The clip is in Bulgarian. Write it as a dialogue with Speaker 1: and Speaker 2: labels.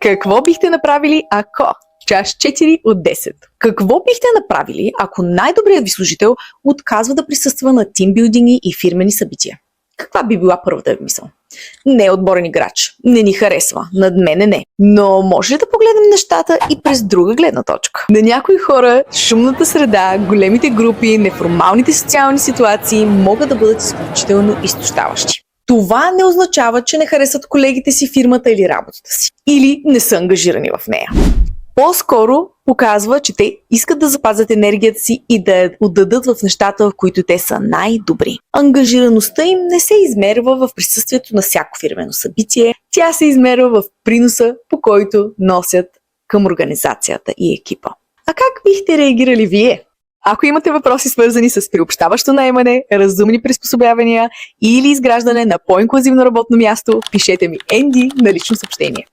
Speaker 1: Какво бихте направили, ако? Част 4 от 10. Какво бихте направили, ако най-добрият ви служител отказва да присъства на тимбилдинги и фирмени събития? Каква би била първата ви мисъл? Не е отборен играч, не ни харесва, над мене не. Но може ли да погледнем нещата и през друга гледна точка? На някои хора шумната среда, големите групи, неформалните социални ситуации могат да бъдат изключително изтощаващи. Това не означава, че не харесват колегите си, фирмата или работата си. Или не са ангажирани в нея. По-скоро показва, че те искат да запазят енергията си и да я отдадат в нещата, в които те са най-добри. Ангажираността им не се измерва в присъствието на всяко фирмено събитие, тя се измерва в приноса, по който носят към организацията и екипа. А как бихте реагирали вие? Ако имате въпроси, свързани с приобщаващо наемане, разумни приспособявания или изграждане на по-инклюзивно работно място, пишете ми Енди на лично съобщение.